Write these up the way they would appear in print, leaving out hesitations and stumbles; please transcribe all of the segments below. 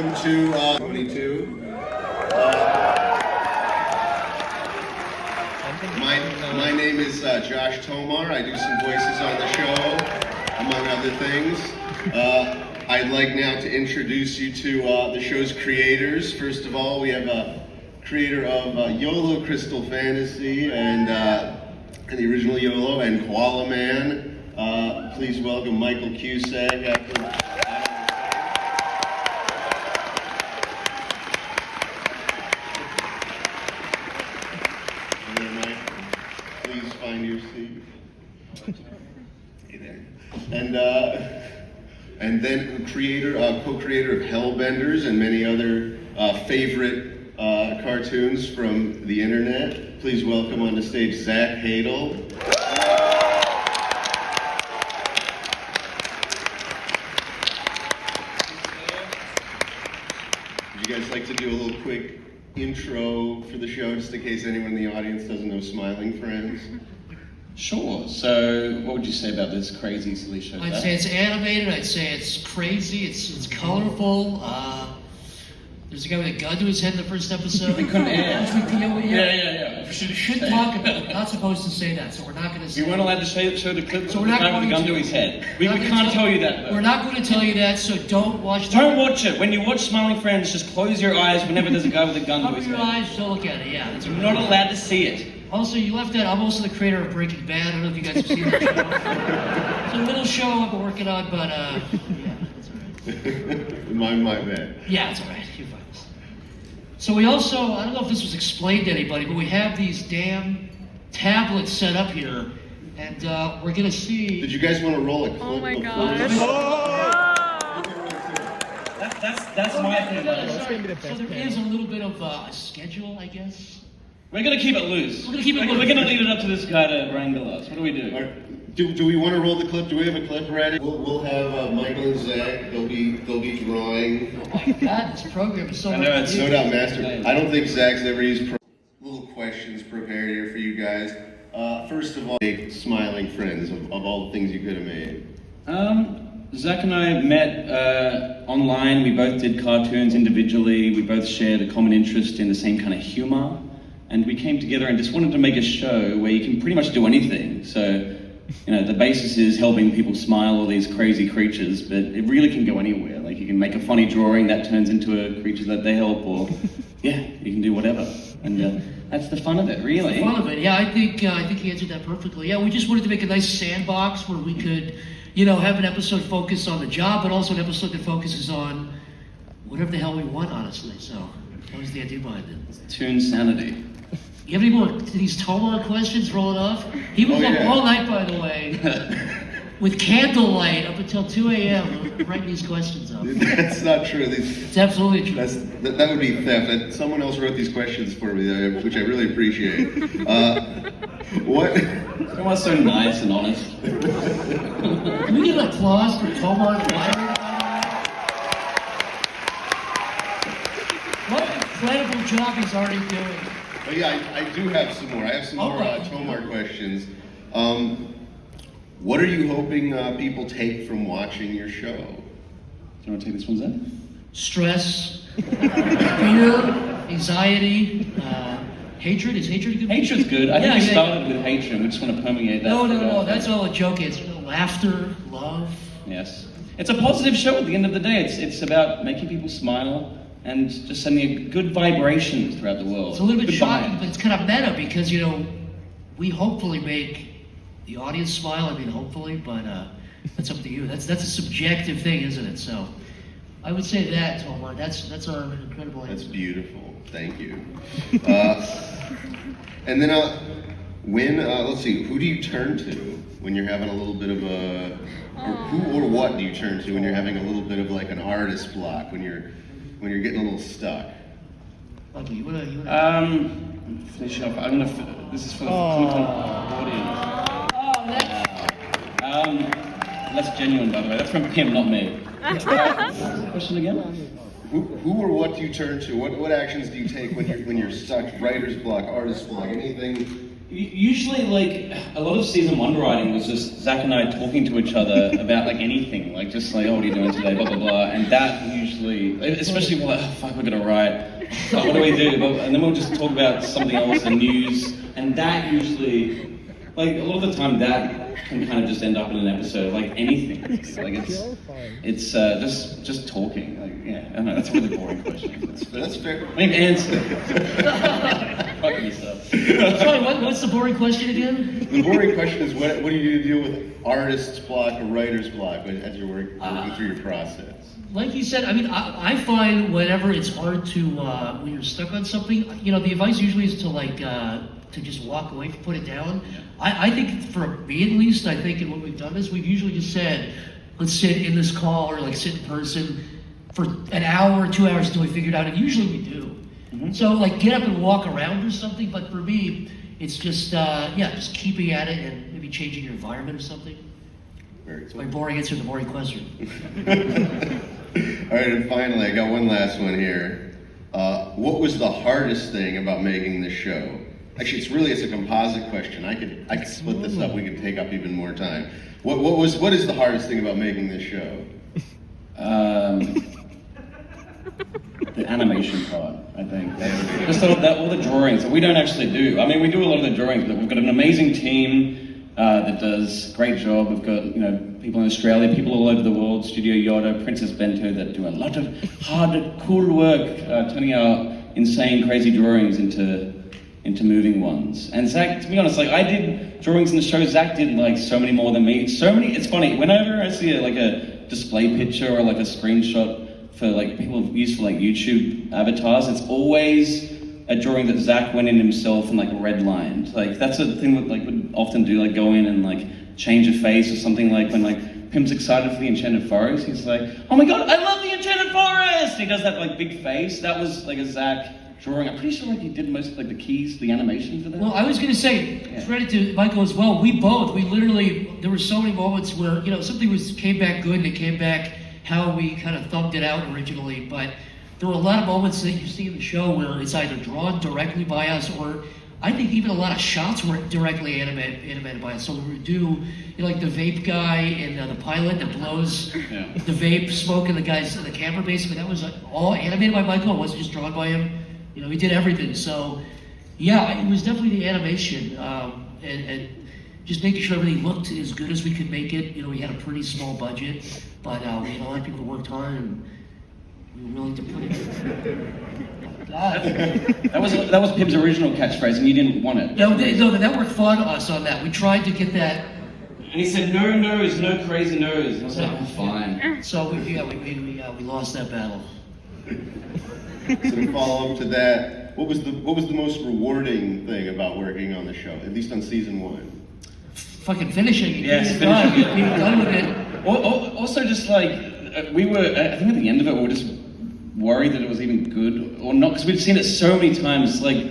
welcome to 22. My name is Josh Tomar. I do some voices on the show, among other things. I'd like now to introduce you to the show's creators. First of all, we have a creator of YOLO Crystal Fantasy and the original YOLO and Koala Man. Please welcome Michael Cusack. Please find your seat. Hey there. And then co-creator of Hellbenders and many other favorite cartoons from the internet. Please welcome on the stage Zach Hadel. Would you guys like to do a little quick intro for the show, just in case anyone in the audience doesn't know Smiling Friends? Sure. So, what would you say about this crazy, silly show? I'd say it's animated. I'd say it's crazy. It's colorful. There's a guy with a gun to his head in the first episode. We couldn't air. Yeah. We should talk about it. We're not supposed to say that, so we're not going to say. You weren't allowed to show the clip. So we're not the guy with going the gun to. to his head. We can't tell you that. Though. We're not going to tell you that, so don't watch. Don't watch it. When you watch Smiling Friends, just close your eyes whenever there's a guy with a gun to his head. Cover your eyes. Don't look at it. Yeah, that's You're not allowed to see it. Also, you left out. I'm also the creator of Breaking Bad. I don't know if you guys have seen that show. It's a little show I've been working on, but yeah, that's all right. My bad. Yeah, it's all right. You're fine. So we also, I don't know if this was explained to anybody, but we have these damn tablets set up here, and we're gonna see. Did you guys want to roll a clip? Oh my gosh. That's my thing. So there is a little bit of a schedule, I guess. We're gonna keep it loose. We're gonna keep it loose. We're gonna leave it up to this guy to wrangle us. What do we do? Do we want to roll the clip? Do we have a clip ready? We'll have Michael and Zach. They'll be drawing. Oh my God, this program is so. I know, it's No doubt, master. I don't think Zach's ever used little questions prepared here for you guys. First of all, make Smiling Friends of all the things you could have made. Zach and I met online. We both did cartoons individually. We both shared a common interest in the same kind of humor. And we came together and just wanted to make a show where you can pretty much do anything. So, the basis is helping people smile, all these crazy creatures, but it really can go anywhere. Like, you can make a funny drawing that turns into a creature that they help, or, yeah, you can do whatever. And that's the fun of it, really. The fun of it, yeah, I think he answered that perfectly. Yeah, we just wanted to make a nice sandbox where we could, have an episode focused on the job, but also an episode that focuses on whatever the hell we want, honestly. So, that was the idea behind it. Toon sanity. You have any more of these Tomar questions rolling off? He was up all night, by the way, with candlelight up until 2 a.m. writing these questions up. That's not true. It's absolutely true. That would be theft. Someone else wrote these questions for me, which I really appreciate. What? Everyone's so nice and honest. Can we get an applause for Tomar? What incredible job he's already doing. Oh yeah, I do have some more. I have some more Tomar questions. What are you hoping people take from watching your show? Do you want to take this one, Zach? Stress, fear, anxiety, hatred. Is hatred a good? Hatred's good. I think we started with hatred and we just want to permeate that. No. That's all a joke. It's laughter, love. Yes. It's a positive show at the end of the day. It's about making people smile and just sending good vibrations throughout the world. It's a little bit shocking, but it's kind of meta because, we hopefully make the audience smile. I mean, hopefully, but that's up to you. That's a subjective thing, isn't it? So I would say that, Tomar. That's our incredible answer. That's beautiful. Thank you. And then let's see, who do you turn to when you're having a little bit of who or what do you turn to when you're having a little bit of like an artist block, when you're getting a little stuck? Okay, you wanna finish up. This is for the audience. That's genuine, by the way. That's from him, not me. Question again? Who or what do you turn to? What actions do you take when you're stuck? Writer's block, artist block, anything Usually, like, a lot of season 1 writing was just Zach and I talking to each other about, like, anything. Like, just like, oh, what are you doing today, blah, blah, blah. And that usually, especially if we're like, oh, fuck, we're gonna write. Fuck, what do we do? And then we'll just talk about something else, the news. And that usually, like, a lot of the time, that can kind of just end up in an episode of, like, anything. Like, it's just talking. Like, yeah, I don't know, that's a really boring question. That's fair. I mean, answer. Fuck yourself. Sorry, what's the boring question again? The boring question is, what do you deal with artist's block or writer's block as you're working through your process? Like you said, I mean, I find whenever it's hard to, when you're stuck on something, you know, the advice usually is to like, to just walk away, put it down. Yeah. I think for me at least, I think in what we've done is we've usually just said, let's sit in this call or like sit in person for an hour or 2 hours until we figure it out, and usually we do. Mm-hmm. So like get up and walk around or something, but for me, it's just, just keeping at it and maybe changing your environment or something. Very It's cool. my boring answer to the boring question. All right, and finally, I got one last one here. What was the hardest thing about making this show? Actually, it's a composite question. I could split this up. We could take up even more time. What is the hardest thing about making this show? The animation part, I think. Just all the drawings that we don't actually do. I mean, we do a lot of the drawings, but we've got an amazing team that does a great job. We've got, you know, people in Australia, people all over the world, Studio Yoda, Princess Bento, that do a lot of hard, cool work, turning our insane, crazy drawings into moving ones. And Zach, to be honest, like, I did drawings in the show. Zach did like so many more than me. It's funny, whenever I see a display picture or like a screenshot for like people use for like YouTube avatars, it's always a drawing that Zach went in himself and like redlined. Like, that's a thing that like would often do, like go in and like change a face or something. Like when like Pim's excited for the Enchanted Forest, he's like, oh my god, I love the Enchanted Forest! He does that like big face. That was like a Zach drawing. I'm pretty sure like he did most of like the keys, the animation for that. Well, I was going to say, credit to Michael as well. We literally, there were so many moments where, you know, something came back good and it came back how we kind of thumbed it out originally, but there were a lot of moments that you see in the show where it's either drawn directly by us, or I think even a lot of shots were directly animated by us. So we would do, you know, like the vape guy in the pilot that blows the vape smoke in the camera, basically. That was all animated by Michael. It wasn't just drawn by him. You know, he did everything. So, yeah, it was definitely the animation and just making sure everything looked as good as we could make it. You know, we had a pretty small budget, but we had a lot of people that worked hard, and we were willing to put it. That was Pim's original catchphrase, and you didn't want it. No, that worked for us on that. We tried to get that. And he said, no nose, no crazy nose. And I was like, oh, fine. So we lost that battle. So to follow up to that, what was the most rewarding thing about working on the show, at least on season 1? Fucking finishing it. Yes, Finishing it. Being done with it. Also, just like we were, I think at the end of it, we were just worried that it was even good or not, because we'd seen it so many times. Like,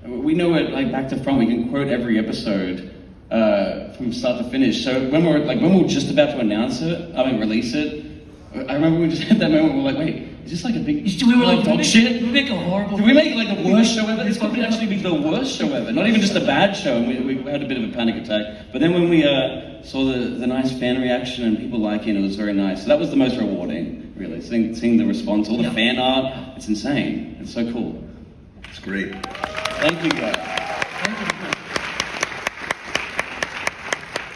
we know it like back to front. We can quote every episode from start to finish. So when we were just about to release it, I remember we just had that moment. We were like, wait. Is this like a big dog shit? We make a horrible. Did we make it like the worst show ever? This could actually be the worst show ever. Not even just a bad show. And we had a bit of a panic attack. But then when we saw the nice fan reaction and people liking it, it was very nice. So that was the most rewarding, really. Seeing the response, all the fan art. It's insane. It's so cool. It's great. Thank you, guys. Thank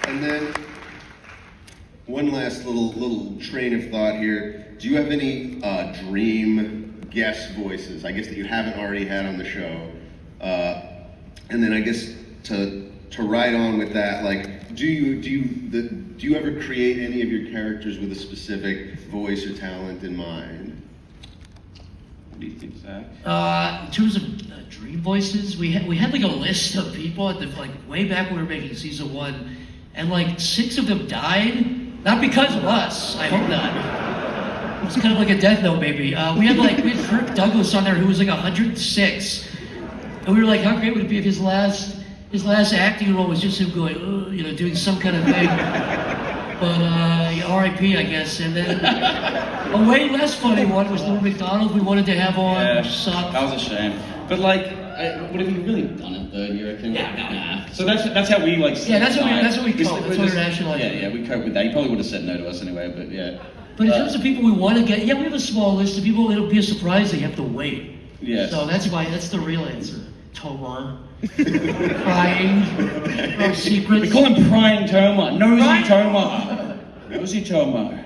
you. And then one last little train of thought here. Do you have any dream guest voices, I guess, that you haven't already had on the show? And then I guess to ride on with that, like, do you ever create any of your characters with a specific voice or talent in mind? What do you think, Zach? In terms of dream voices, we had like a list of people at way back when we were making season 1, and like 6 of them died. Not because of us, I hope not. It was kind of like a death note, maybe. We had Kirk Douglas on there who was like 106. And we were like, how great would it be if his last acting role was just him going, you know, doing some kind of thing. But R.I.P. I guess. And then a way less funny one was Norm Macdonald we wanted to have on, which sucked. That was a shame. But like, Would have you really done it though? Do you reckon? Yeah, no. Nah. So that's how we like. Yeah, that's what we cope. That's we're what we rationalize. Yeah, we cope with that. He probably would have said no to us anyway, but yeah. But in terms of people we want to get, we have a small list of people. It'll be a surprise they have to wait. Yes. So that's the real answer. Tomar. Crying. No secrets. We call him Prying Tomar. Nosy Tomar. Nosy Tomar.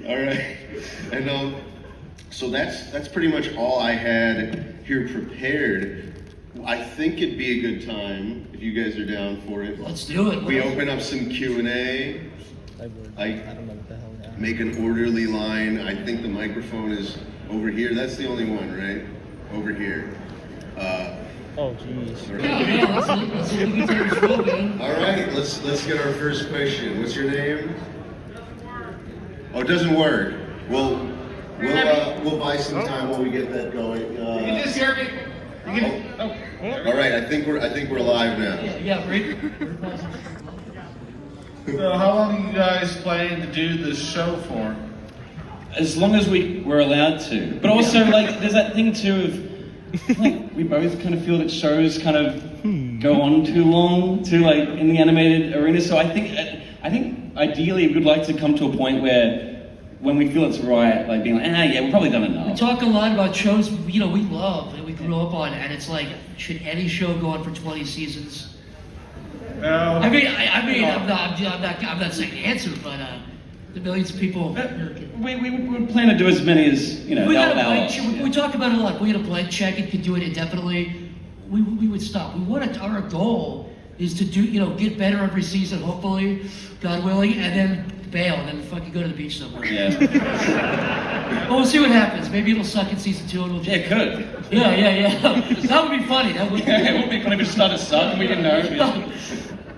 All right. And so that's pretty much all I had here prepared. I think it'd be a good time if you guys are down for it. Let's do it. We open up some Q&A. I don't know what the hell that. Make an orderly line. I think the microphone is over here. That's the only one, right? Over here. Oh, jeez. Yeah, let's see if we can take this roll, man. All right, let's get our first question. What's your name? Oh, it doesn't work. We'll buy some time while we get that going. You can just hear me. All right, I think we're live now. Yeah, great. So how long are you guys planning to do this show for? As long as we're allowed to. But also, like, there's that thing too of, like, we both kind of feel that shows kind of go on too long to, like, in the animated arena. So I think ideally we'd like to come to a point where when we feel it's right, like being like, yeah, we've probably done enough. We talk a lot about shows, we love and we grew up on, and it's like, should any show go on for 20 seasons? Well, I'm not saying the answer, but the millions of people. We plan to do as many as, We talk about it a lot. We had a blank check and could do it indefinitely. We would stop. Our goal is to get better every season, hopefully, God willing, and then bail and then fucking go to the beach somewhere. Yeah. Well, we'll see what happens. Maybe it'll suck in season 2 and we'll Yeah, it could. Yeah. That would be funny. That would. Yeah, it would be funny if it started sucking. We didn't know.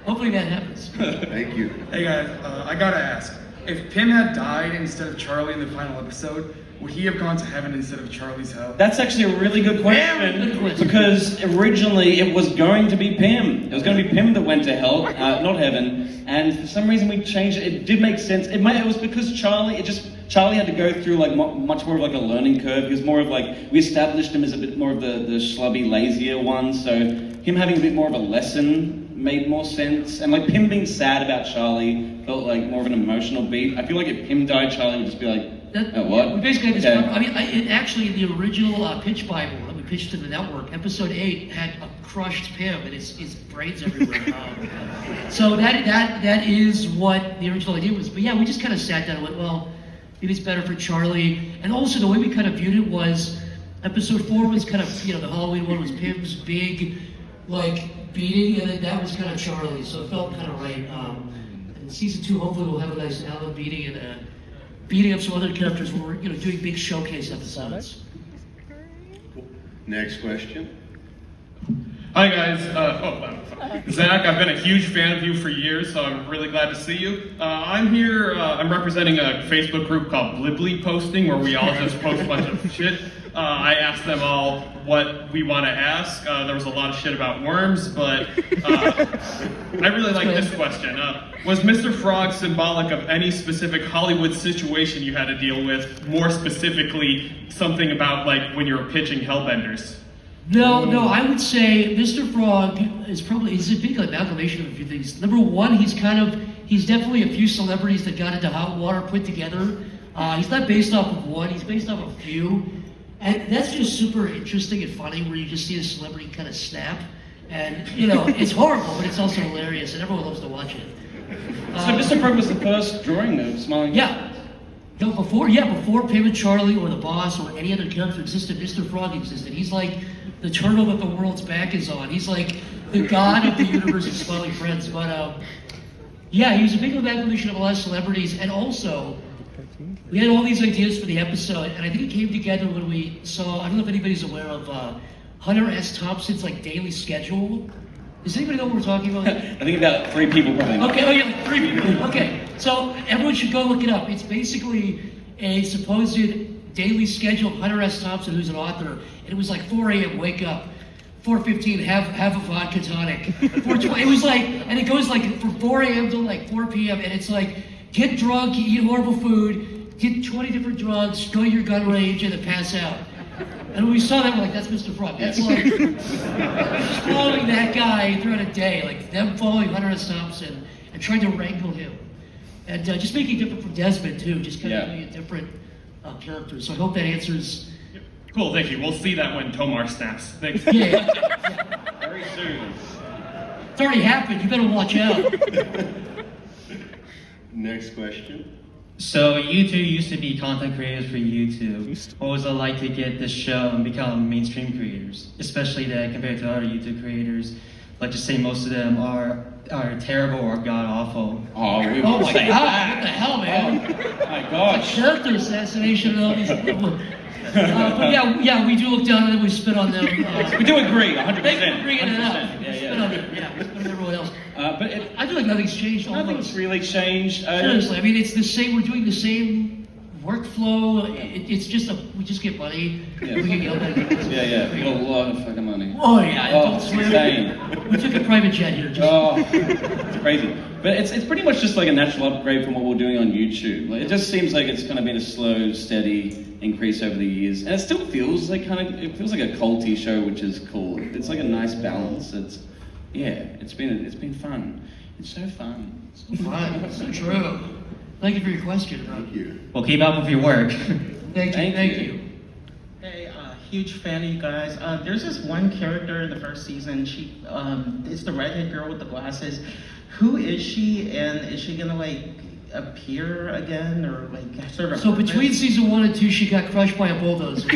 Hopefully that happens. Thank you. Hey guys, I gotta ask, if Pim had died instead of Charlie in the final episode, would he have gone to heaven instead of Charlie's hell? That's actually a really good question, Good question. because originally it was going to be Pim. It was going to be Pim that went to hell, not heaven. And for some reason we changed it. It did make sense. It was because Charlie had to go through like much more of like a learning curve. He was more of like, we established him as a bit more of the schlubby, lazier one. So him having a bit more of a lesson made more sense. And like Pim being sad about Charlie felt like more of an emotional beat. I feel like if Pim died, Charlie would just be like, what? We basically had this. Okay. I mean, it actually, in the original pitch Bible that we pitched to the network, episode 8 had a crushed Pim and his brains everywhere. So that is what the original idea was. But yeah, we just kind of sat down and went, well, maybe it's better for Charlie. And also the way we kind of viewed it was, episode 4 was kind of, the Halloween one was Pim's big, like, beating, and then that was kind of Charlie. So it felt kind of right. And season 2, hopefully we'll have a nice Alan beating and beating up some other characters when we're doing big showcase episodes. Next question. Hi guys, Zach, I've been a huge fan of you for years, so I'm really glad to see you. I'm here, I'm representing a Facebook group called Blibbly Posting, where we all just post a bunch of shit. I asked them all what we want to ask. There was a lot of shit about worms, but I really like this question. Was Mr. Frog symbolic of any specific Hollywood situation you had to deal with? More specifically, something about like when you were pitching Hellbenders? No, I would say Mr. Frog he's a big amalgamation of a few things. Number one, he's definitely a few celebrities that got into hot water put together. He's not based off of one, he's based off of a few. And that's just super interesting and funny where you just see a celebrity kind of snap. And, it's horrible, but it's also hilarious and everyone loves to watch it. So Mr. Frog was the first drawing of Smiling. Yeah. No, before Pim and Charlie or the boss or any other character existed, Mr. Frog existed. He's like the turtle that the world's back is on. He's like the god of the universe of Smiling Friends. But he was a big amalgamation of a lot of celebrities, and also we had all these ideas for the episode, and I think it came together when we saw, I don't know if anybody's aware of Hunter S. Thompson's like daily schedule. Does anybody know what we're talking about? I think about 3 people probably know. Okay, like 3 people. Okay, so everyone should go look it up. It's basically a supposed daily schedule of Hunter S. Thompson, who's an author, and it was like 4 a.m. wake up, 4:15 have a vodka tonic, 4:20. It was like, and it goes like from 4 a.m. to like 4 p.m. and it's like get drunk, eat horrible food, get 20 different drugs, go to your gun range, and then pass out. And when we saw that, we're like, that's Mr. Frog. That's like just following that guy throughout a day, like them following Hunter S. Thompson and trying to wrangle him. And just making it different from Desmond, too, just kind of being a different character. So I hope that answers. Cool, thank you. We'll see that when Tomar snaps. Thanks. Yeah. Very soon. It's already happened. You better watch out. Next question. So you two used to be content creators for YouTube. What was it like to get this show and become mainstream creators? Especially that compared to other YouTube creators, like just say most of them are terrible or god awful. Oh, we Oh would my say God! that. What the hell, man? Oh, my gosh. Character assassination and all these people. But yeah, we do look down on them. We spit on them. We do agree, 100%. Thank you for bringing it up. 100%. We spit on them. Yeah, we spit on everyone else. But I feel like nothing's changed. nothing's Almost. really changed. Seriously, I mean, it's the same. We're doing the same workflow. It's just we just get money. Yeah. We get yelled at. Yeah, we got a lot of fucking money. Oh yeah, Oh, don't it's swear. insane. We took a private jet here. Just, Oh, it's crazy. But it's pretty much just like a natural upgrade from what we're doing on YouTube. Like, it just seems like it's kind of been a slow, steady increase over the years. And it still feels like it feels like a culty show, which is cool. It's like a nice balance. It's been fun. It's so fun. Fine. So true. Thank you for your question. Thank you. Well, keep up with your work. Thank you. Hey, huge fan of you guys. There's this one character in the first season. She is the redhead girl with the glasses. Who is she, and is she gonna like appear again, or like sort of? So between season 1 and 2, she got crushed by a bulldozer.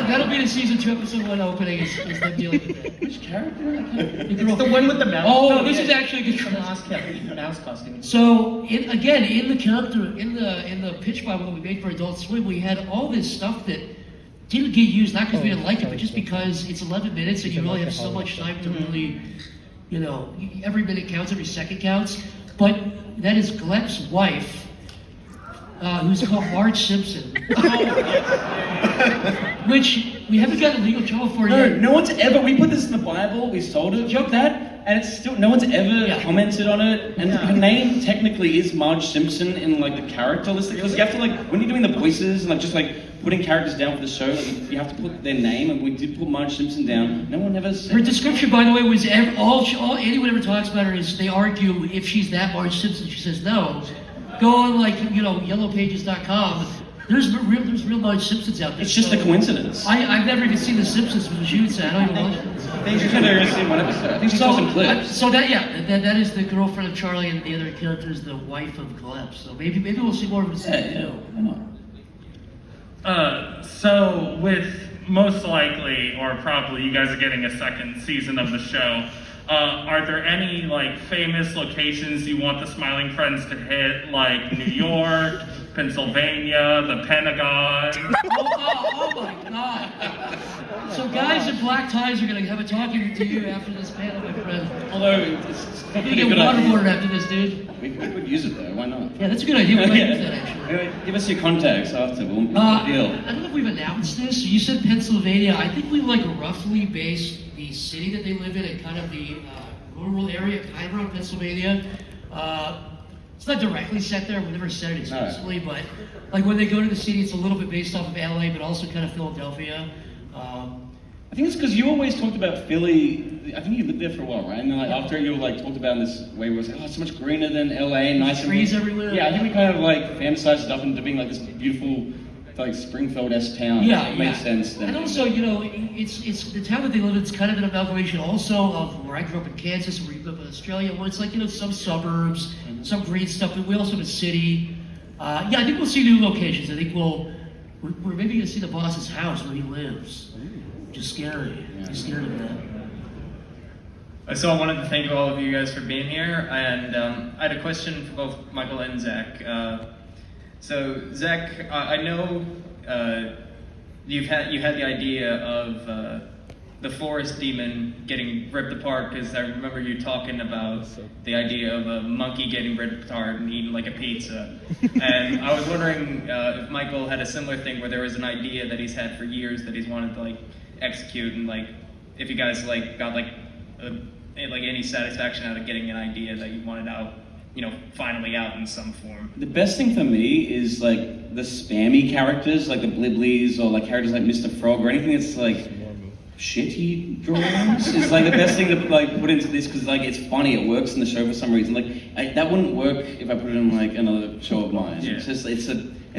That'll be the season 2, episode 1 opening. Is them dealing with that. Which character? It's the one with the mouse. Oh, no, this is actually a good the mouse costume. So in the character in the pitch Bible that we made for Adult Swim, we had all this stuff that didn't get used, not because we didn't like it, but just because it's 11 minutes and you really have so much time to really, every minute counts, every second counts. But that is Glep's wife, who's called Marge Simpson, which we haven't gotten legal trouble for yet. No one's ever. We put this in the Bible. We sold it. Joke that, and it's still no one's ever commented on it. And her name technically is Marge Simpson in like the character list, because you have to when you're doing the voices and just putting characters down for the show, you have to put their name, and we did put Marge Simpson down. No one ever said. Her description, by the way, was all anyone ever talks about her is they argue if she's that Marge Simpson. She says no. Go on yellowpages.com. There's real Marge Simpsons out there. It's just a coincidence. I've never even seen The Simpsons from the shoot set. I don't even watch it. I think I've seen one episode. I think she saw some clips. So that is the girlfriend of Charlie, and the other character is the wife of Gleb. So maybe we'll see more of it. Why not? So with most likely, or probably, you guys are getting a second season of the show. Are there any famous locations you want the Smiling Friends to hit, like New York, Pennsylvania, the Pentagon? Oh my God! So guys in black ties are gonna have a talking to you after this panel, my friend. Although it's You're gonna get waterboarded after this, dude. We could use it though. Why not? Yeah, that's a good idea. We might use that actually. Anyway, give us your contacts after. We'll deal. I don't know if we've announced this. You said Pennsylvania. I think we roughly based the city that they live in and kind of the rural area, kind of around Pennsylvania. It's not directly set there. We never said it explicitly, but when they go to the city, it's a little bit based off of LA, but also kind of Philadelphia. I think it's because you always talked about Philly. I think you lived there for a while, right? And then after you talked about in this way where it was it's much greener than LA, nice trees everywhere. Yeah, I think we kind of fantasized it up into being this beautiful Springfield-esque town. Yeah, it makes sense. Then. And also, it's the town that they live in. It's kind of an amalgamation also of where I grew up in Kansas, where you grew up in Australia, where it's some suburbs, some green stuff, but we also have a city. I think we'll see new locations. I think we're maybe going to see the boss's house where he lives. Which is scary. I'm scared of that. So I wanted to thank all of you guys for being here, and I had a question for both Michael and Zach. So Zach, I know you had the idea of the forest demon getting ripped apart, because I remember you talking about the idea of a monkey getting ripped apart and eaten like a pizza. And I was wondering if Michael had a similar thing where there was an idea that he's had for years that he's wanted to execute, and if you guys got any satisfaction out of getting an idea that you wanted out finally out in some form. The best thing for me is like the spammy characters, like the Bliblies, or like characters like Mr. Frog, or anything that's like shitty drawings is like the best thing to like put into this, because like it's funny, it works in the show for some reason. Like that wouldn't work if I put it in like another show of mine. Yeah. It's just it's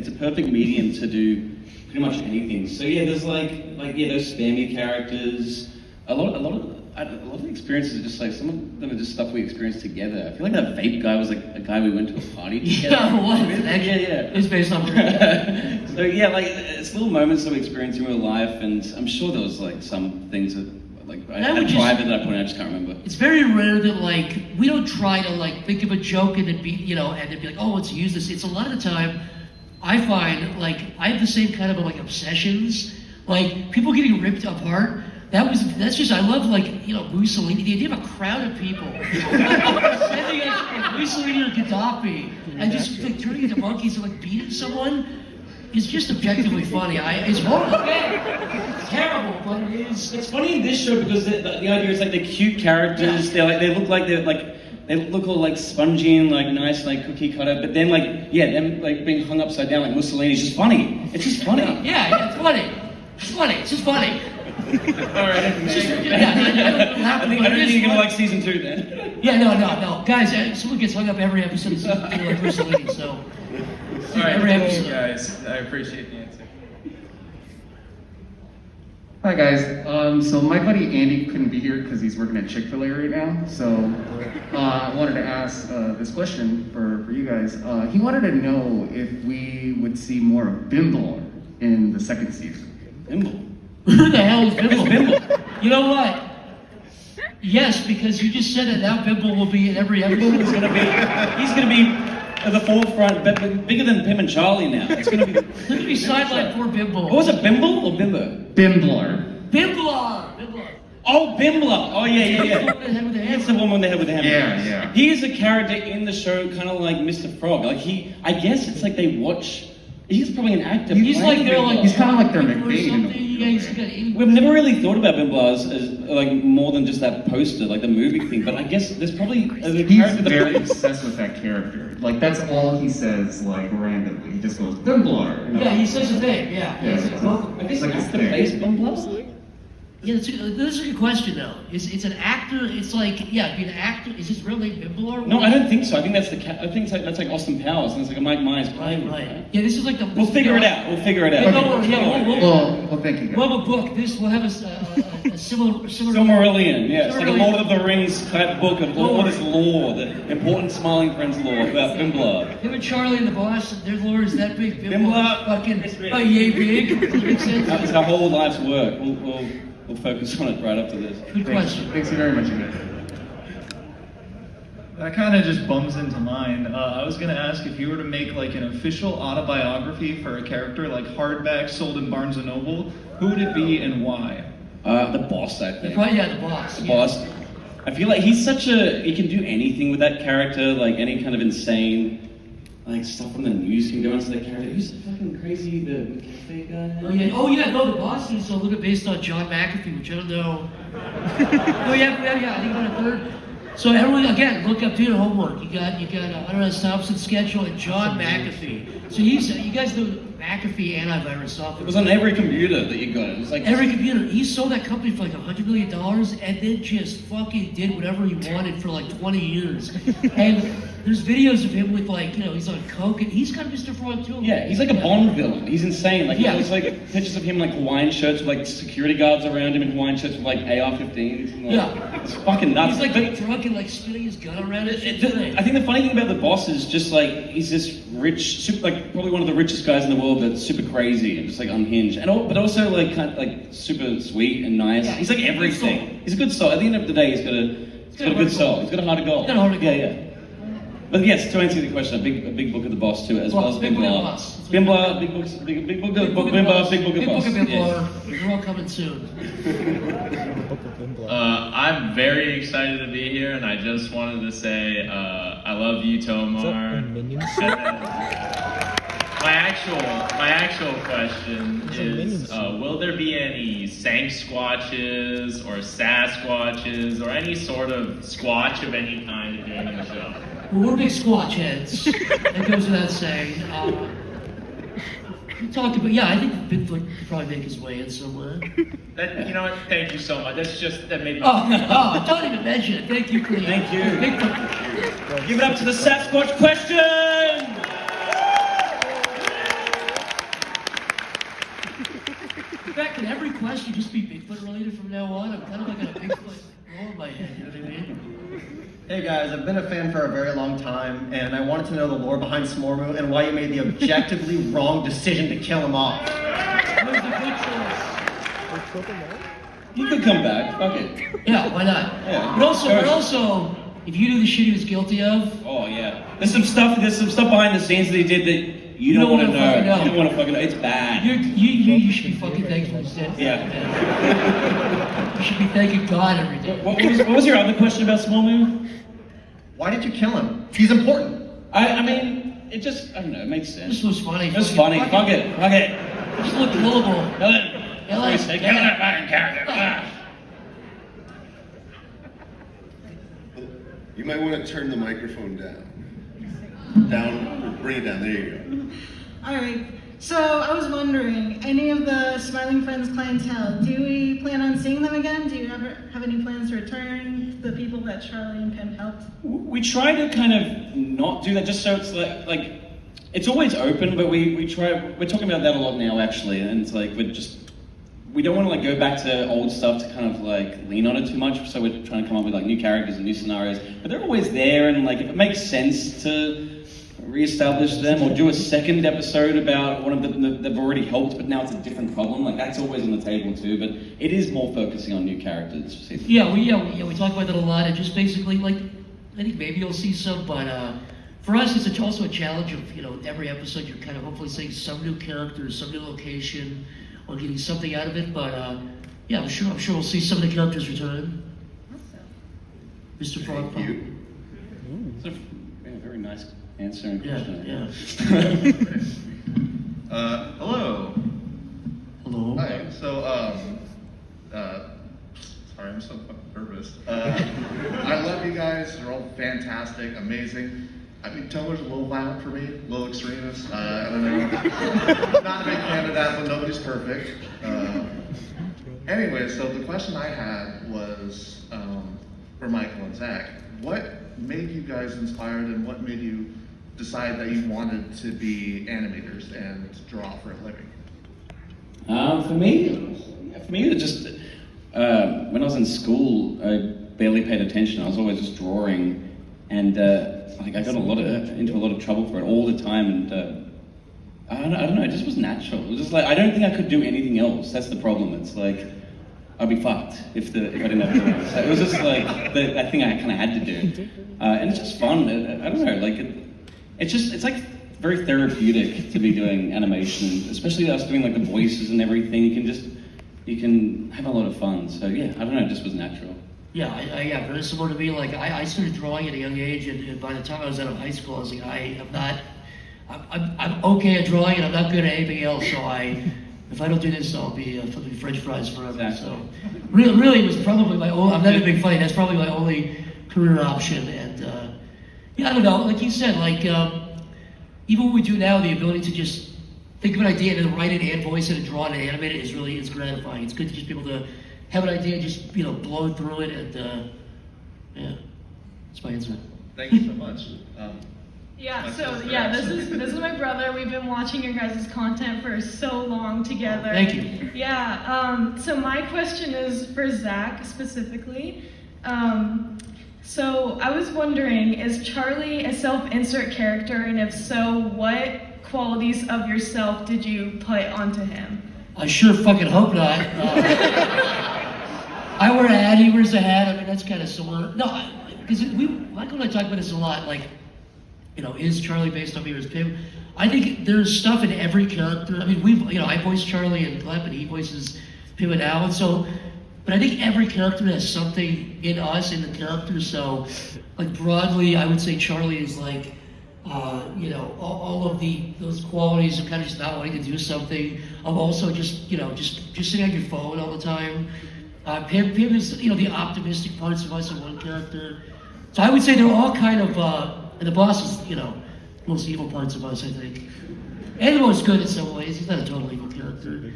a perfect medium to do pretty much anything. So yeah, there's like those spammy characters. A lot of the experiences are just like, some of them are just stuff we experienced together. I feel like that vape guy was like a guy we went to a party together. Yeah, what? Yeah. It's based on So yeah, like it's little moments of experience in real life, and I'm sure there was like some things that like I had private that I put in, I just can't remember. It's very rare that like we don't try to like think of a joke and then be and then be like, oh, let's use this. It's a lot of the time I find like I have the same kind of like obsessions, like people getting ripped apart. That's just, I love like, Mussolini, the idea of a crowd of people sending us Mussolini or Gaddafi and just like turning into monkeys and like beating someone is just objectively funny. It's horrible. It's terrible, but it is. It's funny in this show because the idea is like they're cute characters. Yeah. They look all like spongy and like nice, like cookie cutter. But then them like being hung upside down like Mussolini is just funny. It's just funny. Yeah, it's funny. It's funny. It's just funny. All right. I don't think you're gonna like season 2 then. Yeah, no, guys. Someone gets hung up every episode of season 2 like Mussolini. So All right, every thank you episode. guys. I appreciate the answer. Hi guys, so my buddy Andy couldn't be here because he's working at Chick-fil-A right now, so I wanted to ask this question for you guys. He wanted to know if we would see more of Bimble in the second season. Bimble? Who the hell is Bimble? You know what? Yes, because you just said it. Now Bimble will be in every episode. He's gonna be at the forefront, but bigger than Pim and Charlie now. It's gonna be sidelined for Bimble. What was it, Bimble or Bimbo? Bimbler. Bimbler. Oh, Bimbler. Oh yeah. That's the woman they had with the hammer. Yeah. He is a character in the show, kind of like Mr. Frog. Like I guess it's like they watch. He's probably an actor. He's like they're like. He's kind of like their McBain. We've never really thought about Bimbler as like more than just that poster, like the movie thing. But I guess there's probably he's very obsessed with that character. Like that's all he says, like randomly. He just goes Bimbler. Yeah, he says his name. Yeah. I guess like it's the face Bimbler. Yeah, this is a good question though. It's an actor. It's like be an actor. Is his real name Bimble? No, I don't think so. I think that's that's like Austin Powers, and it's like a Mike Myers. Right. Yeah, this is like the. We'll figure it out. Yeah, don't worry. Yeah, well, thank you. We'll have a book. We'll have a similar. Silmarillion, yeah. It's like a Lord of the Rings type book of all this lore, the important Smiling Friends lore about Bimbler. Him and Charlie and the boss, their lore is that big. Bimbler, fucking yay big. Makes sense. That's our whole life's work. We'll focus on it right after this. Good question. Thanks very much, That kind of just bums into mine. I was going to ask if you were to make like an official autobiography for a character, like hardback sold in Barnes & Noble, who would it be and why? The boss, I think. The boss. The boss. I feel like he can do anything with that character, like any kind of insane, like stuff on the news can go into that character. Who's the fucking crazy, the cafe guy? The boss is a little bit based on John McAfee, which I don't know. I think about a third. So everyone, again, look up, do your homework. You got Hunter Thompson's schedule and John McAfee. So you guys know McAfee antivirus software. It was on every computer that you got. It was like every computer. He sold that company for like $100 million and then just fucking did whatever he wanted for like 20 years. And there's videos of him with like, he's on coke and he's kind of Mr. Fraud too. Yeah, he's like a Bond villain. He's insane. Like there's like pictures of him in like Hawaiian shirts with like security guards around him in Hawaiian shirts with like AR-15s. And, like, it's fucking nuts. He's like drunk and like spitting his gun around it. I think the funny thing about the boss is just like he's this rich, super, like probably one of the richest guys in the world, but super crazy and just like unhinged, but also like kind of like super sweet and nice. Yeah, he's like everything. He's a good soul. At the end of the day, he's got a good soul. He's got a heart of gold. Yeah. But yes, to answer the question, a big book of the boss too, as well as Bimbler. Bimbler, big book of Bimbler, big book of boss. They're all coming soon. I'm very excited to be here, and I just wanted to say I love you, Tomar. And then, my actual question is, will there be any Sank Squatches or Sasquatches or any sort of Squatch of any kind appearing in the show? Well, we're big Squatch heads. That goes without saying. We talked about, yeah, I think Bigfoot could probably make his way in somewhere. You know what? Thank you so much. That made me. Oh, don't even mention it. Thank you, Cleve. Thank you. Bigfoot. Give it up to the Sasquatch question! In fact, can every question just be Bigfoot related from now on? I'm kind of like a Bigfoot roll in my head, you know what I mean? Hey guys, I've been a fan for a very long time, and I wanted to know the lore behind Smormu and why you made the objectively wrong decision to kill him off. It was a good choice. You could come back. Fuck it. Yeah, why not? Yeah. But also, if you knew the shit he was guilty of, Oh yeah. There's some stuff behind the scenes that he did that you don't want to know. fucking know. You don't want to fucking know. It's bad. you should be fucking thankful instead. Yeah. You should be thanking God every day. What was your other question about Smallmove? Why did you kill him? He's important. I mean, it just, I don't know, it makes sense. This was funny. It was funny. Fuck it. Just look killable. Kill that fucking character. You might want to turn the microphone down. Bring it down. There you go. All right. So I was wondering, any of the Smiling Friends clientele, do we plan on seeing them again? Do you ever have any plans to return the people that Charlie and Pim helped? We try to kind of not do that, just so it's like it's always open, but we're talking about that a lot now actually, and it's like we don't want to like go back to old stuff to kind of like lean on it too much, so we're trying to come up with like new characters and new scenarios, but they're always there, and like if it makes sense to reestablish them or do a second episode about one of them they've already helped but now it's a different problem, like that's always on the table too, but it is more focusing on new characters. We talk about that a lot, and just basically like I think maybe you'll see some, but for us it's also a challenge of every episode you're kind of hopefully seeing some new character, some new location, or getting something out of it, but yeah, I'm sure we'll see some of the characters return. Mr. Frog. Thank you. Very nice answer and question. Yeah. Hello. Hello. Hi. So, sorry, I'm so fucking nervous. I love you guys. You're all fantastic, amazing. I think Tomar's a little violent for me, a little extremist. I don't know. Not a big fan of that, but nobody's perfect. Anyway, so the question I had was for Michael and Zach. What made you guys inspired, and what made you decide that you wanted to be animators and draw for a living? For me, it just when I was in school, I barely paid attention. I was always just drawing, and I got into a lot of trouble for it all the time. And I don't know, it just was natural. It was just like I don't think I could do anything else. That's the problem. It's like I'd be fucked if I didn't have to. So it was just like that thing I kind of had to do, and it's just fun. I don't know, like it's like very therapeutic to be doing animation, especially us doing like the voices and everything. You can have a lot of fun. So yeah, I don't know, it just was natural. Yeah, very similar to me. Like I started drawing at a young age, and by the time I was out of high school, I was like, I'm okay at drawing, and I'm not good at anything else. So if I don't do this, I'll be flipping French fries forever. Exactly. So really, it was probably my only. I'm not even being funny. That's probably my only career option. And I don't know. Like you said, like even what we do now, the ability to just think of an idea and then write it and voice it and draw it and animate it is gratifying. It's good to just be able to have an idea and just blow through it, and yeah, that's my answer. Thank you so much. This is my brother. We've been watching your guys' content for so long together. Thank you. Yeah. So my question is for Zach specifically. So I was wondering, is Charlie a self-insert character, and if so, what qualities of yourself did you put onto him? I sure fucking hope not. I wear a hat, he wears a hat. I mean, that's kind of similar. No, because Michael and I talk about this a lot. Like, is Charlie based on me or is Pim? I think there's stuff in every character. I mean, I voice Charlie and Gleb, and he voices Pim and Al, and so. But I think every character has something in us, in the character. So, like broadly, I would say Charlie is like, all of those qualities of kind of just not wanting to do something. Of also just sitting on your phone all the time. Pim is, the optimistic parts of us in one character. So I would say they're all kind of And the boss is, you know, most evil parts of us, I think. And the most good in some ways. He's not a total evil character.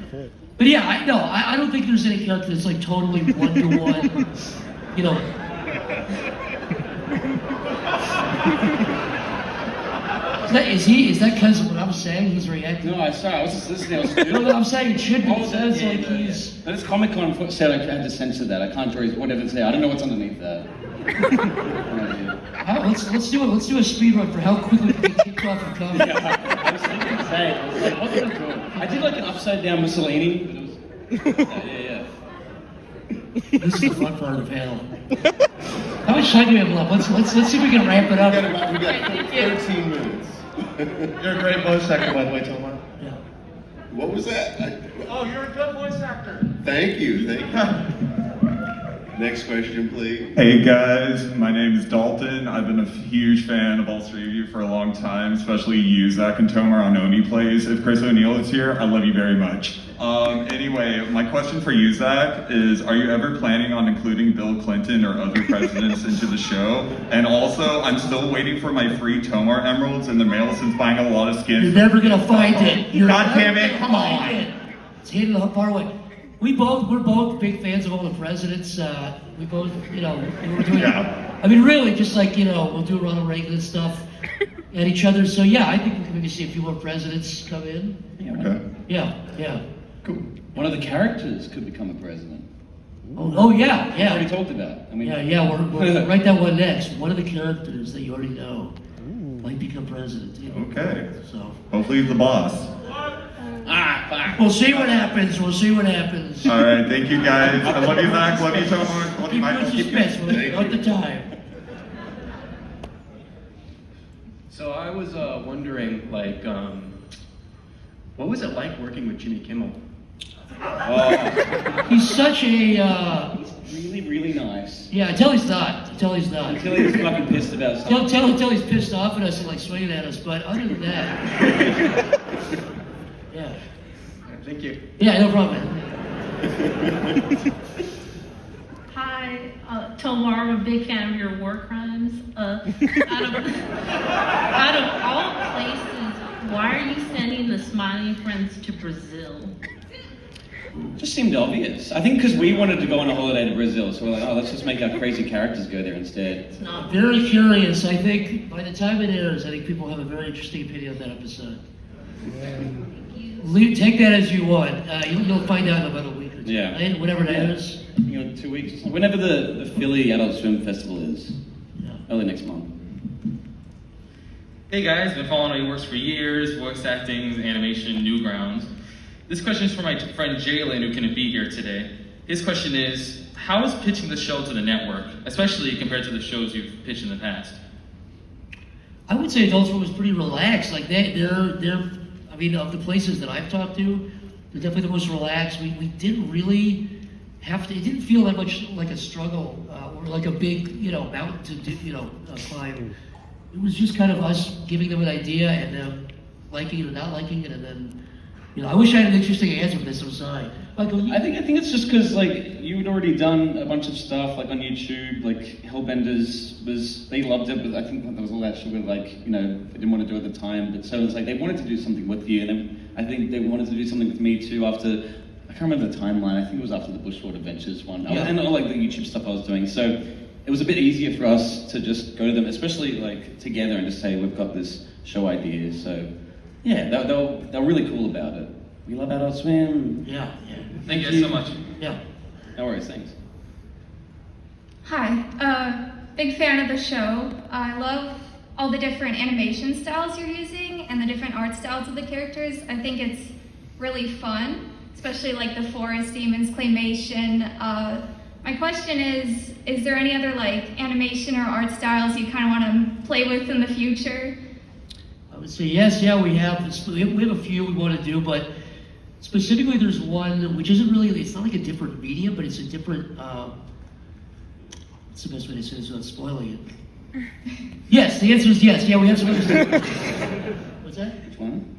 But yeah, I don't think there's any character that's like totally one-to-one, you know. Is that because of what I'm saying? He's reacting? No, sorry, I was just listening. No, I'm saying it should be. It sounds yeah, like yeah, he's... Yeah. But it's Comic-Con said I had to censor that. I can't draw whatever it's there. I don't know what's underneath that. Let's do it. Let's do a speed run for how quickly we can kick off and come. Yeah, I was thinking the same. I was like, what can I draw? I did like an upside down Mussolini, but it was... yeah. This is the fun part of the panel. How much time do we have left? Let's see if we can ramp it up. We got 13 minutes. You're a great voice actor, by the way, Tomar. Yeah. What was that? Oh, you're a good voice actor. Thank you. Next question, please. Hey guys, my name is Dalton. I've been a huge fan of all three of you for a long time, especially you, Zach and Tomar on Oni Plays. If Chris O'Neill is here, I love you very much. Anyway, my question for you, Zach, is are you ever planning on including Bill Clinton or other presidents into the show? And also, I'm still waiting for my free Tomar emeralds in the mail since buying a lot of skins. You're never gonna find it. God damn it, come on. It's hidden far away. We're both big fans of all the presidents. We both, you know, we're doing. Yeah. I mean, really, just like, you know, we'll do Ronald Reagan and stuff at each other. So yeah, I think we can maybe see a few more presidents come in. Okay. Yeah. Cool. One of the characters could become a president. Oh yeah. We already talked about. I mean, We'll write that one next. One of the characters that you already know might become president. You know? Okay. So Hopefully he's the boss. we'll see what happens. All right, thank you guys. I love you, Zach. Love you, Tomar. Love you, Michael. Keep suspense. We'll at the time. So I was wondering, like, what was it like working with Jimmy Kimmel? He's such a. He's really, really nice. Yeah, until he's not. Until he's fucking pissed about stuff. Until he's pissed off at us and like swinging at us. But other than that, yeah. Thank you. Yeah, no problem. Hi, Tomar. I'm a big fan of your war crimes. Out of all places, why are you sending the Smiling Friends to Brazil? Just seemed obvious. I think because we wanted to go on a holiday to Brazil, so we're like, oh, let's just make our crazy characters go there instead. I'm very curious. I think by the time it airs, I think people have a very interesting opinion of that episode. Take that as you want. You'll find out in about a week or two. Yeah. Right? Whatever that is. You know, 2 weeks or something. Whenever the Philly Adult Swim Festival is. Yeah. Early next month. Hey guys, been following your works for years, voice acting, animation, Newgrounds. This question is for my friend Jalen, who couldn't be here today. His question is, how is pitching the show to the network, especially compared to the shows you've pitched in the past? I would say Adult Swim was pretty relaxed. Like they're I mean, of the places that I've talked to, they're definitely the most relaxed. We didn't really have to. It didn't feel that much like a struggle or like a big, you know, mountain to do, you know, climb. It was just kind of us giving them an idea and them liking it or not liking it, and then, you know, I wish I had an interesting answer for this aside. Michael, I think it's just because like you had already done a bunch of stuff like on YouTube, like Hellbenders they loved it, but I think there was all that shit with like, you know, they didn't want to do it at the time, but so it was like they wanted to do something with you, and then I think they wanted to do something with me too after, I can't remember the timeline, I think it was after the Bushwood Adventures one, Yeah. and all like the YouTube stuff I was doing, so it was a bit easier for us to just go to them, especially like together, and just say we've got this show idea, so yeah, they're really cool about it. We love Adult Swim. Yeah. Thank you guys so much. Yeah. No worries, thanks. Hi, big fan of the show. I love all the different animation styles you're using and the different art styles of the characters. I think it's really fun, especially like the forest demons claymation. My question is there any other like animation or art styles you kind of want to play with in the future? I would say yes. Yeah, we have a few we want to do, but specifically there's one which isn't really. It's not like a different medium, but it's a different. What's the best way to say this without spoiling it? Yes, the answer is yes. Yeah, we have some other stuff. What's that? Which one?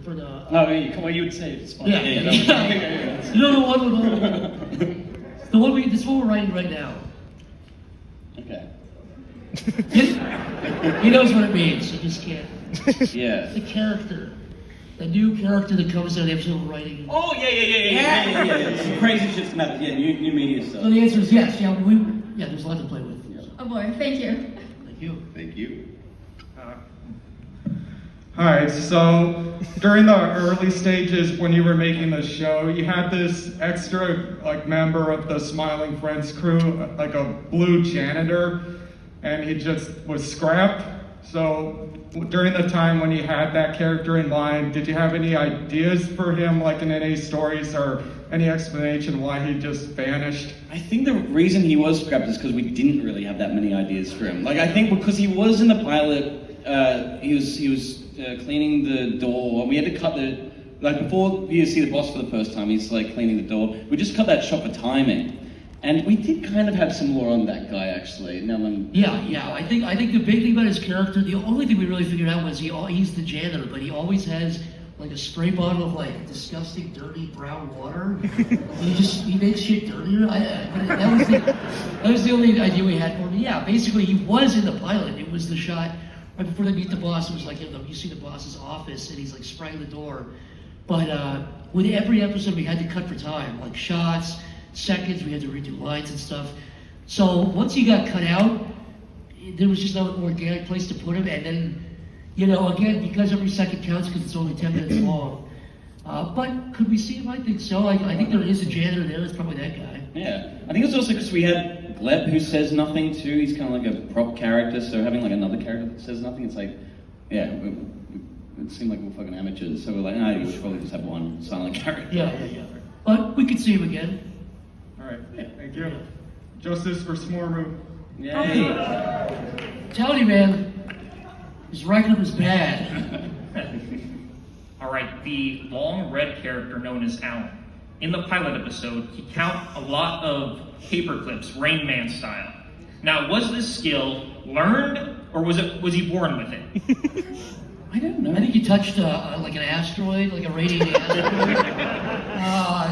For the. No, you would say it's fun. Yeah. You know the one with all. This is what we're writing right now. Okay. He knows what it means. You just can't. Yeah. The character, the new character that comes out of the episode of writing. Oh yeah. Some crazy shit's come out. Yeah, new media stuff. So the answer is yes. Yeah, there's a lot to play with. Oh boy, thank you. Thank you. Thank you. Hi, so during the early stages when you were making the show, you had this extra member of the Smiling Friends crew, like a blue janitor, and he just was scrapped. So during the time when you had that character in mind, did you have any ideas for him, like in any stories or any explanation why he just vanished? I think the reason he was scrapped is because we didn't really have that many ideas for him. Like I think because he was in the pilot, he was cleaning the door. We had to cut before you see the boss for the first time, he's like cleaning the door. We just cut that shot for timing. And we did kind of have some lore on that guy, actually. Yeah. I think the big thing about his character, the only thing we really figured out was he's the janitor, but he always has like a spray bottle of like disgusting, dirty brown water. he makes shit dirtier. That was the only idea we had for him. Yeah, basically he was in the pilot. It was the shot right before they meet the boss. It was like you see the boss's office and he's like spraying the door. But with every episode we had to cut for time, like shots, seconds, we had to redo lines and stuff. So once he got cut out, there was just no organic place to put him. And then, again, because every second counts because it's only 10 minutes long. But could we see him? I think so. I think there is a janitor there. It's probably that guy. Yeah. I think it's also because we had Gleb who says nothing too. He's kind of like a prop character, so having like another character that says nothing, it's like, yeah, it seemed like we're fucking amateurs. So we're like, we should probably just have one silent character. Yeah. But we could see him again. All right, thank you. Justice for Smormu. Yay. Tell you, man, his record was bad. All right, the long red character known as Alan. In the pilot episode, he count a lot of paper clips, Rain Man style. Now, was this skill learned, or was he born with it? I don't know. I think he touched like an asteroid, like a radiating asteroid.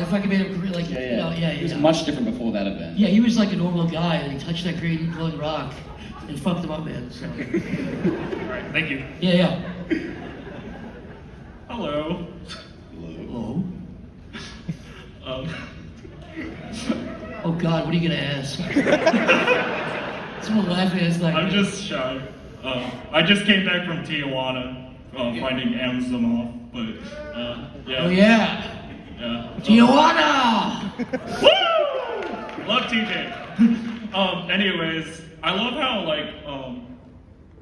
If I could make him like, He was much different before that event. Yeah, he was like a normal guy, and he touched that great glowing rock and fucked him up, man. So. All right, thank you. Yeah. Hello. Hello. Oh God, what are you gonna ask? Someone laughing at us like. I'm just shy. I just came back from Tijuana, finding Amazon, but yeah. Oh yeah. Tijuana! Woo! Love TJ. Anyways, I love how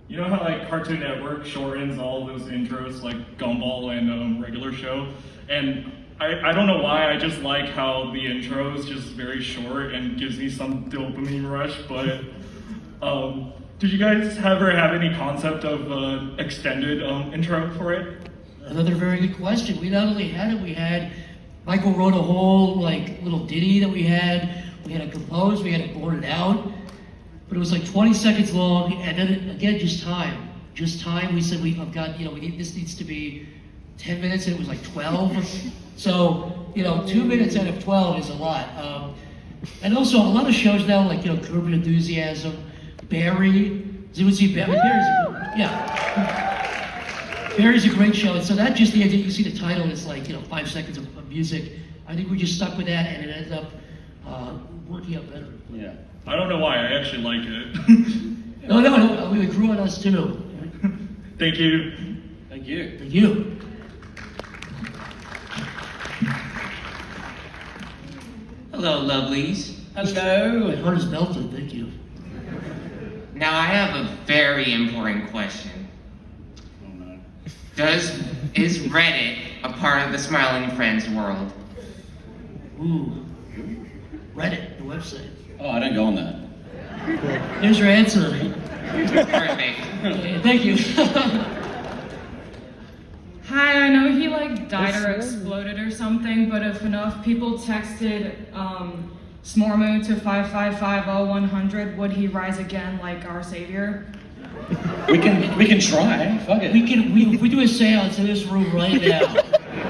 you know how Cartoon Network shortens all those intros like Gumball and regular show, and I don't know why, I just like how the intro is just very short and gives me some dopamine rush, but did you guys ever have any concept of extended intro for it? Another very good question. We not only had it, we had Michael wrote a whole little ditty that we had to compose, we had to board it out, but it was like 20 seconds long, and then again, just time. We said this needs to be 10 minutes, and it was like 12. So, 2 minutes out of 12 is a lot. And also, a lot of shows now, like, Curb Your Enthusiasm, Barry. Does anyone see Barry? Barry's a great show. And so that just the idea, you see the title, it's like, 5 seconds of music. I think we just stuck with that, and it ended up working out better. Yeah. I don't know why, I actually like it. No, it grew on us too. Thank you. Thank you. Thank you. Hello, lovelies. Hello. My heart is melted, thank you. Now I have a very important question. Oh no. Is Reddit a part of the Smiling Friends world? Ooh. Reddit, the website. Oh, I don't go on that. Here's your answer. Perfect. Okay, thank you. Hi, I know he died or exploded or something, but if enough people texted Smormu to 5550100, would he rise again like our savior? We can try. Fuck it. We do a seance in this room right now.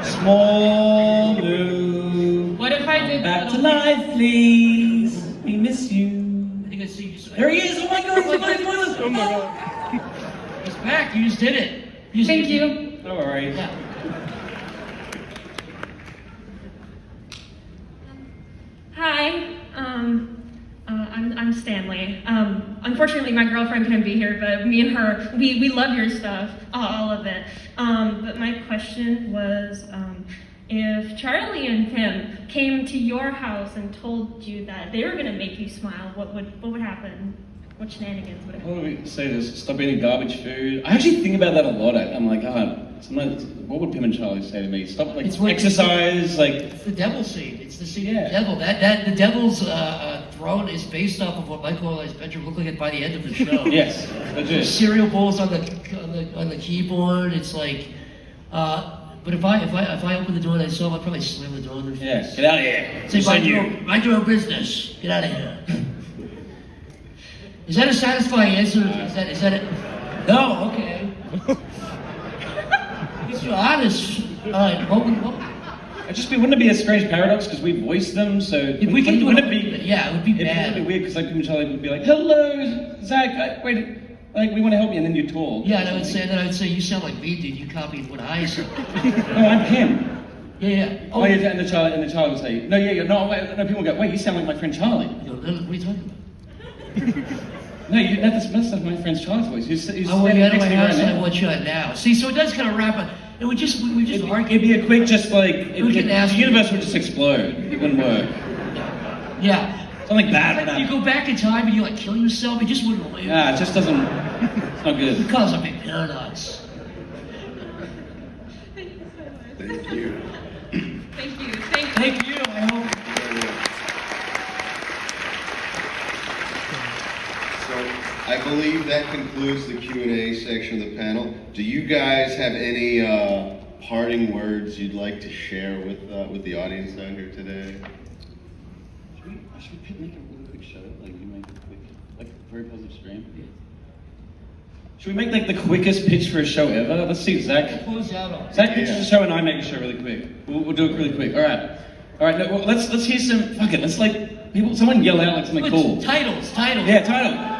Small move. What if I did back to life, please? We miss you. I think can see. There he is! Oh my God! Oh my God! He's back. You just did it. Thank you. No worries. Yeah. Hi, I'm Stanley. Unfortunately, my girlfriend couldn't be here, but me and her, we love your stuff, all of it. But my question was, if Charlie and Tim came to your house and told you that they were gonna make you smile, what would happen? What shenanigans would happen? How do we say this? Stop eating garbage food. I actually think about that a lot. I'm like, sometimes, what would Pim and Charlie say to me? Stop, like, exercise, like... It's the devil seed. It's the seed of the devil. The devil's throne is based off of what Michael Ehrlich's bedroom looked like by the end of the show. Yes, legit. Cereal bowls on the keyboard. It's like, but if I open the door and I saw him, I'd probably slam the door in their face. Yes, get out of here. Say, mind your own business. Get out of here. Is that a satisfying answer? Is that it? No, okay. You're honest. All right, wouldn't it be a strange paradox because we voice them? So if we can do wouldn't it, it be? Yeah, it would be bad. It would be weird because like Pim and Charlie would be like, "Hello, Zach. Wait, like we want to help you," and then you talk. Yeah, and I would say, you sound like me, dude. You copied what I said. No, I'm Pim. Yeah. Oh, yeah, and the child would say, "No, no." Wait, no, people go, "Wait, you sound like my friend Charlie." What are you talking about? No, that's my friend Charlie's voice. He's I went out of my house right and I now. want you out now. See, so it does kind of wrap up. And we just argue. It'd be a quick, just like the ask universe would just explode. It wouldn't work. Yeah. Something bad would Like, you happen. go back in time and you like kill yourself. It just wouldn't work. Yeah, it just doesn't. It's not good. Because I'm a paradox. Thank you. Thank you. Thank you. I hope. So I believe that concludes the Q&A section of the panel. Do you guys have any parting words you'd like to share with the audience out here today? Should we make a really quick show? Like, you make a quick, like, very positive stream? Yeah. Should we make, like, the quickest pitch for a show ever? Let's see, Zach. Close out on. Zach pitches a show and I make a show really quick. We'll do it really quick. All right. No, well, let's hear some, fuck it, let's, like, someone yell out, like, something cool. Titles. Yeah, title.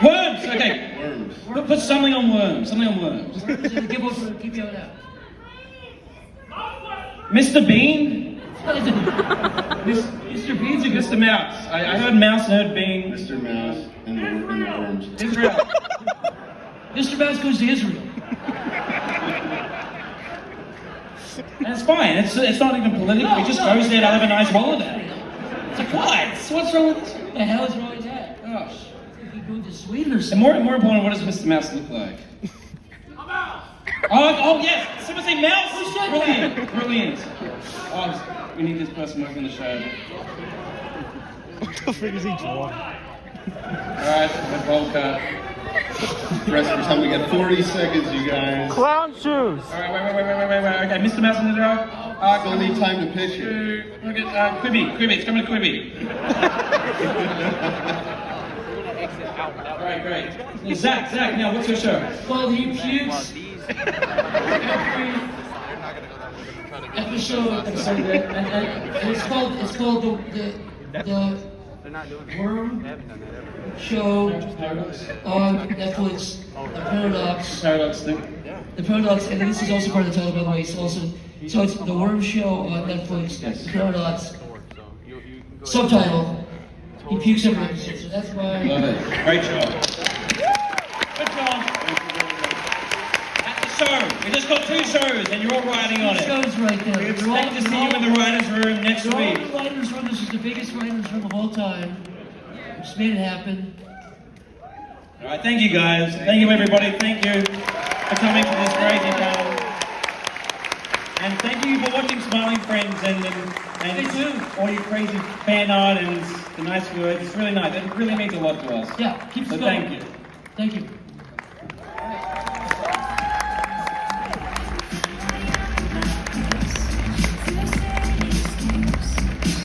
Worms, okay. Worms. Put something on worms. Keep yelling out. Mr. Bean? Mr. Bean's a good Mr. Mouse. I heard mouse and heard bean. Mr. Mouse and the worms. Israel. Mr. Mouse goes to Israel. That's fine. It's not even political. He just goes there to have a nice holiday. It's like, what? What's wrong with this? What the hell is wrong with that? Gosh. You go to Sweden or And something. more important, what does Mr. Mouse look like? Oh yes! Someone say mouse! Who said that? Brilliant. Oh, we need this person working the show. How big is he drawing? Alright, let's roll cut. Rest for time. We got 40 seconds, you guys. Clown shoes! Alright, wait. Okay, Mr. Mouse in the draw. Still need time to pitch it. Look at Quibi. It's coming to Quibi. Alright, great. Zach, now what's your show? Well, he pukes. Episode, and it's called the Worm Show on Netflix. The Paradox. Paradox thing. The Paradox, and this is also part of the title, by the way. So it's the Worm Show on Netflix. The Paradox. Subtitle. He pukes every episode, so that's why. Love it. Great job. Good job. At the show. We just got 2 shows and you're all riding on it. Shows right there. We expect to see you in the writers' room next We're all week. in the writers' room. This is the biggest writers' room of all time. We just made it happen. All right, thank you guys. Thank you everybody. Thank you for coming to this crazy panel. And thank you for watching Smiling Friends and all your crazy fan art and the nice words. It's really nice. It really means a lot to us. Yeah, keep it So going. thank you. Thank you.